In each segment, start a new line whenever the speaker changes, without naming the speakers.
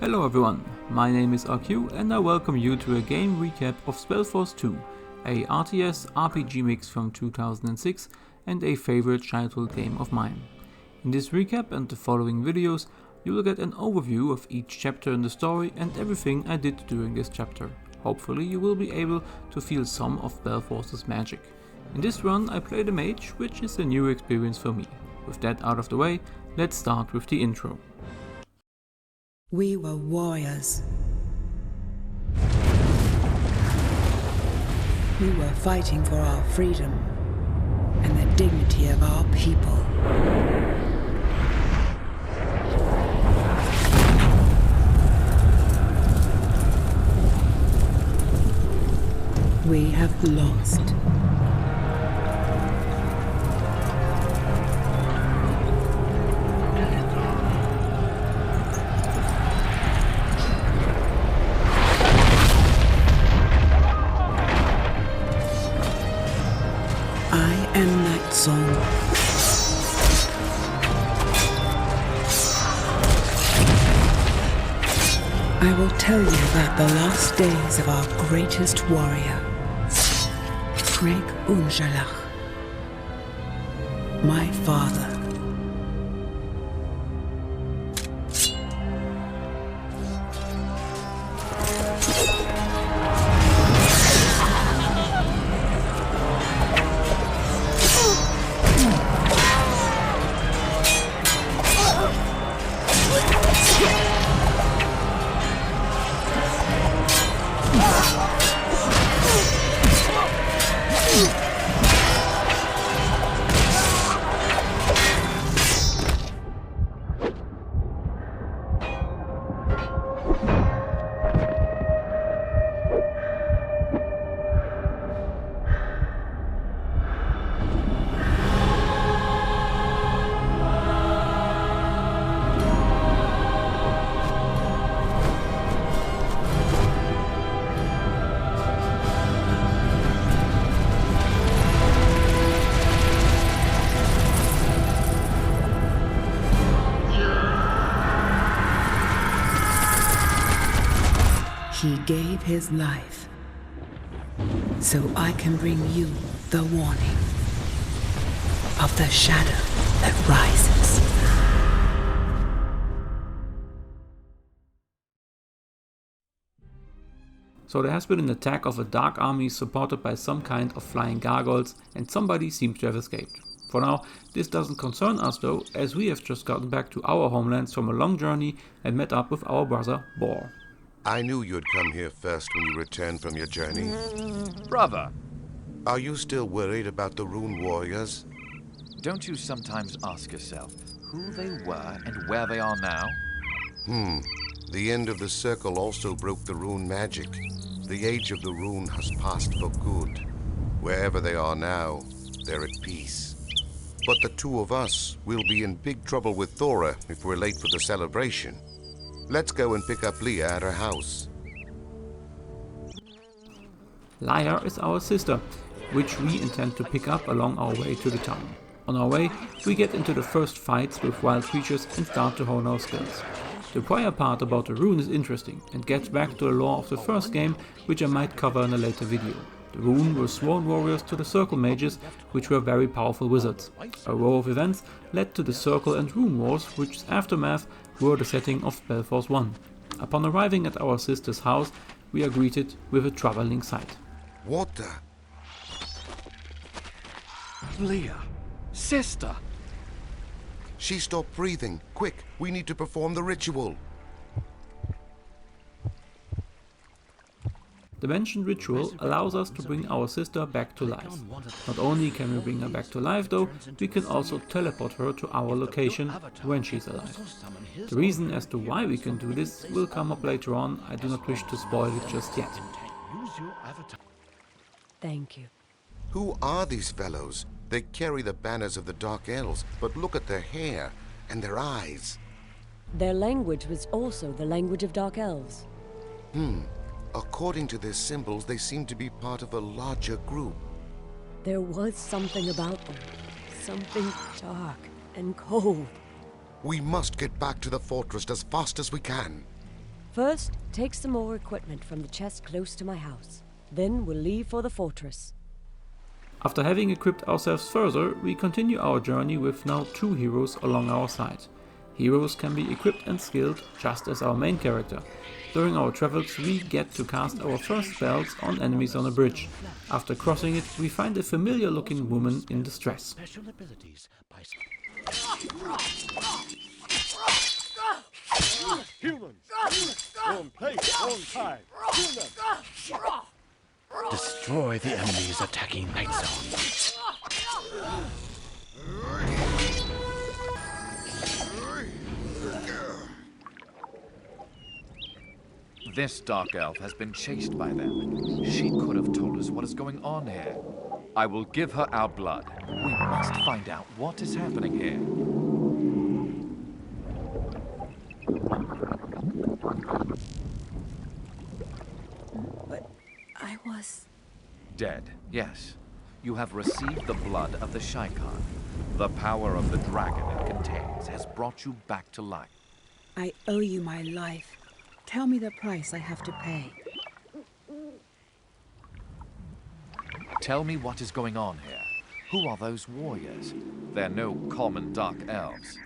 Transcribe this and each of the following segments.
Hello everyone, my name is RQ and I welcome you to a game recap of Spellforce 2, a RTS RPG mix from 2006 and a favorite childhood game of mine. In this recap and the following videos, you will get an overview of each chapter in the story and everything I did during this chapter. Hopefully you will be able to feel some of Spellforce's magic. In this run I played a mage, which is a new experience for me. With that out of the way, let's start with the intro.
We were warriors. We were fighting for our freedom and the dignity of our people. We have lost. I am that song. I will tell you about the last days of our greatest warrior, Greg Unjalach, my father. He gave his life so I can bring you the warning of the shadow that rises.
So there has been an attack of a dark army supported by some kind of flying gargoyles and somebody seems to have escaped. For now, this doesn't concern us though, as we have just gotten back to our homelands from a long journey and met up with our brother Boar.
I knew you'd come here first when you returned from your journey.
Brother,
Are you still worried about the Rune Warriors?
don't you sometimes ask yourself who they were and where they are now?
The end of the circle also broke the Rune magic. The age of the Rune has passed for good. Wherever they are now, they're at peace. But the two of us will be in big trouble with Thora if we're late for the celebration. Let's go and pick up Leah at her house.
Lyra is our sister, which we intend to pick up along our way to the town. On our way, we get into the first fights with wild creatures and start to hone our skills. The prior part about the rune is interesting and gets back to the lore of the first game, which I might cover in a later video. The rune were sworn warriors to the circle mages, which were very powerful wizards. A row of events led to the circle and rune wars, which's aftermath were the setting of Spellforce 1. Upon arriving at our sister's house, we are greeted with a troubling sight.
What the?
Leah, sister!
She stopped breathing. Quick, we need to perform the ritual.
The mentioned ritual allows us to bring our sister back to life. Not only can we bring her back to life though, we can also teleport her to our location when she's alive. The reason as to why we can do this will come up later on. I do not wish to spoil it just yet.
Thank you.
Who are these fellows? They carry the banners of the Dark Elves, but look at their hair and their eyes.
Their language was also the language of Dark Elves.
According to their symbols, they seem to be part of a larger group.
There was something about them. Something dark and cold.
We must get back to the fortress as fast as we can.
First, take some more equipment from the chest close to my house. Then we'll leave for the fortress.
After having equipped ourselves further, we continue our journey with now 2 heroes along our side. Heroes can be equipped and skilled just as our main character. During our travels we get to cast our first spells on enemies on a bridge. After crossing it, we find a familiar looking woman in distress.
Special abilities by
Humans! Wrong place, wrong time. Kill them!
destroy the enemies attacking Night Zone.
This Dark Elf has been chased by them. She could have told us what is going on here. I will give her our blood. We must find out what is happening here.
But I was...
Dead, yes. You have received the blood of the Shaikan. The power of the dragon it contains has brought you back to life.
I owe you my life. Tell me the price I have to pay.
Tell me what is going on here. Who are those warriors? They're no common Dark Elves.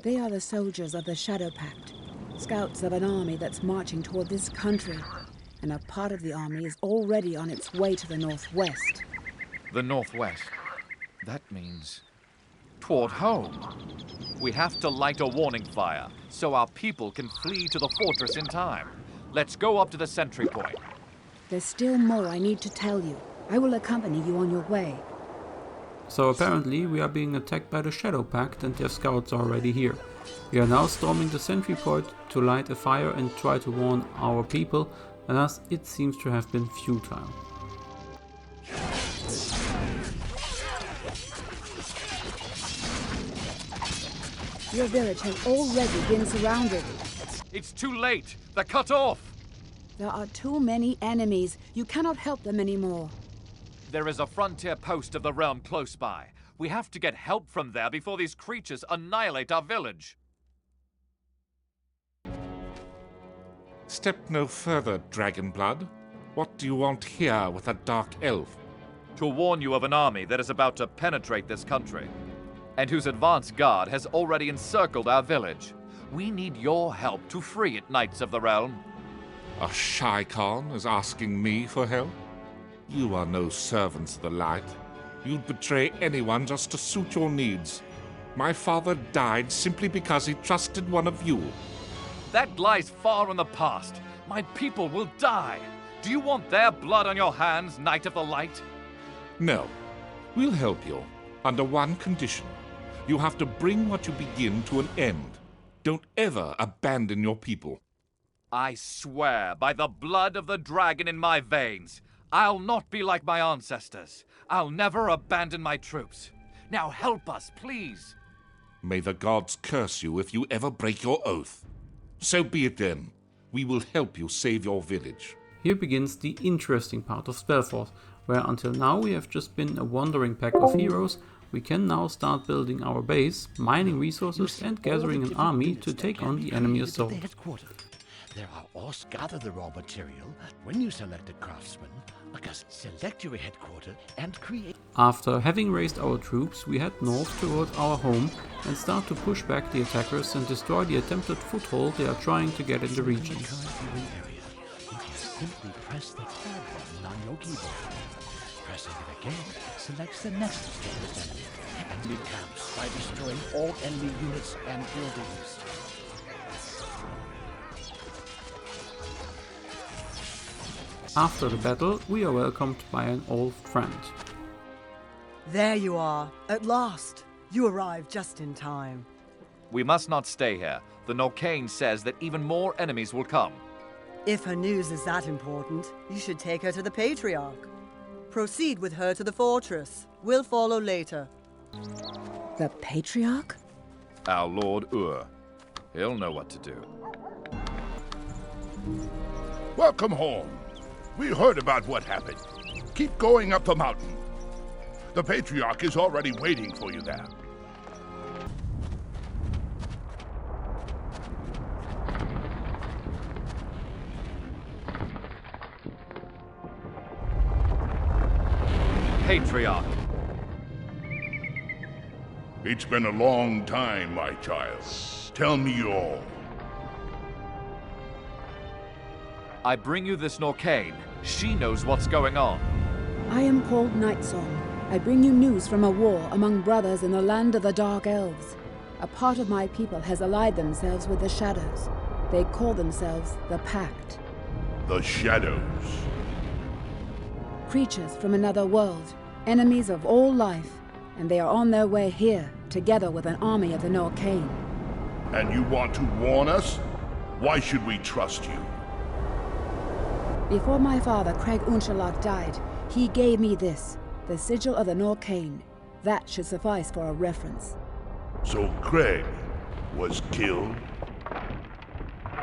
They are the soldiers of the Shadow Pact, scouts of an army that's marching toward this country, and a part of the army is already on its way to the northwest.
The northwest. That means toward home. We have to light a warning fire so our people can flee to the fortress in time. Let's go up to the sentry point.
There's still more I need to tell you. I will accompany you on your way.
So apparently we are being attacked by the Shadow Pact and their scouts are already here. We are now storming the sentry point to light a fire and try to warn our people, and thus it seems to have been futile.
Your village has already been surrounded.
It's too late. They're cut off.
There are too many enemies. You cannot help them anymore.
There is a frontier post of the realm close by. We have to get help from there before these creatures annihilate our village.
Step no further, Dragonblood. What do you want here with a dark elf?
To warn you of an army that is about to penetrate this country, and whose advance guard has already encircled our village. We need your help to free it, Knights of the Realm.
A Shaikan is asking me for help? You are no servants of the light. You'd betray anyone just to suit your needs. My father died simply because he trusted one of you.
That lies far in the past. My people will die. Do you want their blood on your hands, Knight of the Light?
No. We'll help you, under one condition. You have to bring what you begin to an end. Don't ever abandon your people.
I swear by the blood of the dragon in my veins, I'll not be like my ancestors. I'll never abandon my troops. Now help us, please.
May the gods curse you if you ever break your oath. So be it then. We will help you save your village.
Here begins the interesting part of Spellforce, where until now we have just been a wandering pack of heroes. We can now start building our base, mining resources and gathering an army to take on the enemy assault.
There are also gather the raw material. When you select a craftsman, select your headquarters and create.
After having raised our troops, we head north toward our home and start to push back the attackers and destroy the attempted foothold they are trying to get in the region.
Simply press the tab button on your keyboard. Pressing it again selects the next strongest enemy and lead camps by destroying all enemy units and buildings.
After the battle, we are welcomed by an old friend.
There you are, at last. You arrived just in time.
We must not stay here. The Norcane says that even more enemies will come.
If her news is that important, you should take her to the Patriarch. Proceed with her to the fortress. We'll follow later.
The Patriarch?
Our Lord Ur. He'll know what to do.
Welcome home. We heard about what happened. Keep going up the mountain. The Patriarch is already waiting for you there.
Patriarch.
It's been a long time, my child. Tell me all.
I bring you this Norcane. She knows what's going on.
I am called Nightsong. I bring you news from a war among brothers in the land of the Dark Elves. A part of my people has allied themselves with the Shadows. They call themselves the Pact.
The Shadows.
Creatures from another world, enemies of all life, and they are on their way here, together with an army of the Norcane.
And you want to warn us? Why should we trust you?
Before my father, Craig Unshalak, died, he gave me this, the sigil of the Norcane. That should suffice for a reference.
So Craig was killed?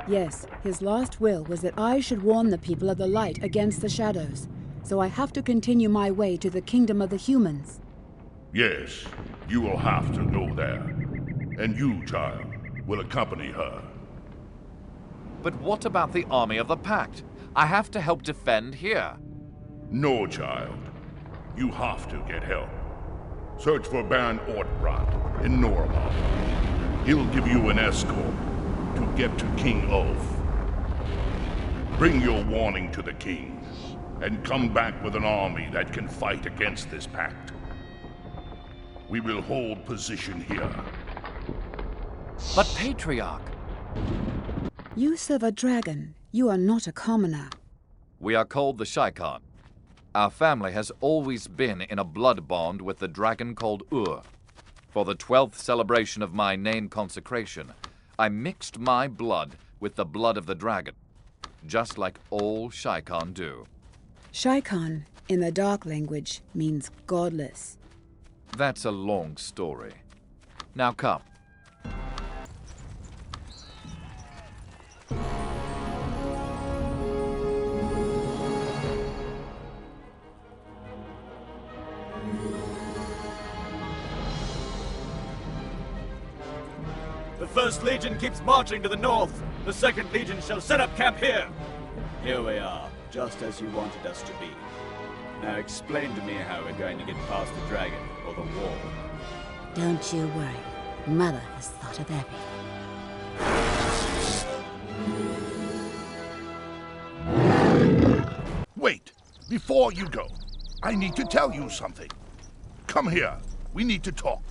Yes, his last will was that I should warn the people of the light against the Shadows. So I have to continue my way to the kingdom of the humans.
Yes, you will have to go there. And you, child, will accompany her.
But what about the army of the Pact? I have to help defend here.
No, child. You have to get help. Search for Baron Ortbrand in Normal. He'll give you an escort to get to King Ulf. Bring your warning to the kings, and come back with an army that can fight against this pact. We will hold position here.
But Patriarch!
You serve a dragon. You are not a commoner.
We are called the Shaikan. Our family has always been in a blood bond with the dragon called Ur. For the 12th celebration of my name consecration, I mixed my blood with the blood of the dragon, just like all Shaikan do.
Shaikan, in the Dark language, means godless.
That's a long story. Now come.
The First Legion keeps marching to the north. The Second Legion shall set up camp here. Here we are, just as you wanted us to be. Now explain to me how we're going to get past the dragon or the wall.
Don't you worry. Mother has thought of everything.
Wait! Before you go, I need to tell you something. Come here. We need to talk.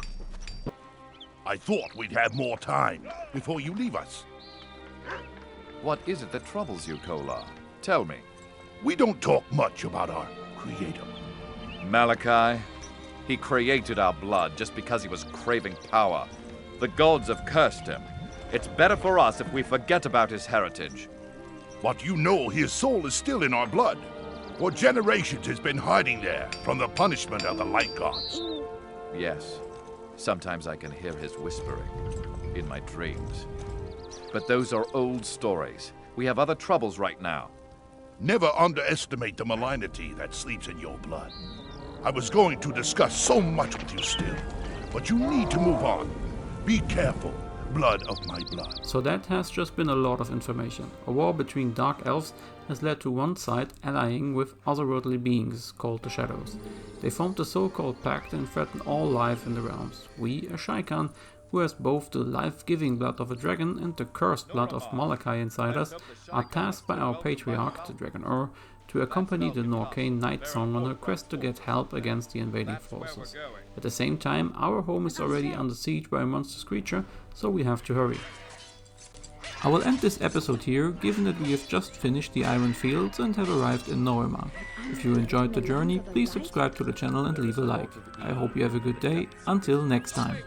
I thought we'd have more time before you leave us.
What is it that troubles you, Kolar? Tell me.
We don't talk much about our creator.
Malachi, he created our blood just because he was craving power. The gods have cursed him. It's better for us if we forget about his heritage.
But you know his soul is still in our blood. For generations it's been hiding there from the punishment of the light gods.
Yes. Sometimes I can hear his whispering in my dreams. But those are old stories. We have other troubles right now.
Never underestimate the malignity that sleeps in your blood. I was going to discuss so much with you still, but you need to move on. Be careful, blood of my blood.
So that has just been a lot of information. A war between dark elves has led to one side allying with otherworldly beings called the Shadows. They formed the so-called Pact and threaten all life in the realms. We, a Shaikan, who has both the life-giving blood of a dragon and the cursed blood of Malachi inside us, are tasked by our patriarch, the Dragon Ur, to accompany the Norcane Nightsong on her quest to get help against the invading forces. At the same time, our home is already under siege by a monstrous creature, so we have to hurry. I will end this episode here, given that we have just finished the Iron Fields and have arrived in Noema. If you enjoyed the journey, please subscribe to the channel and leave a like. I hope you have a good day. Until next time.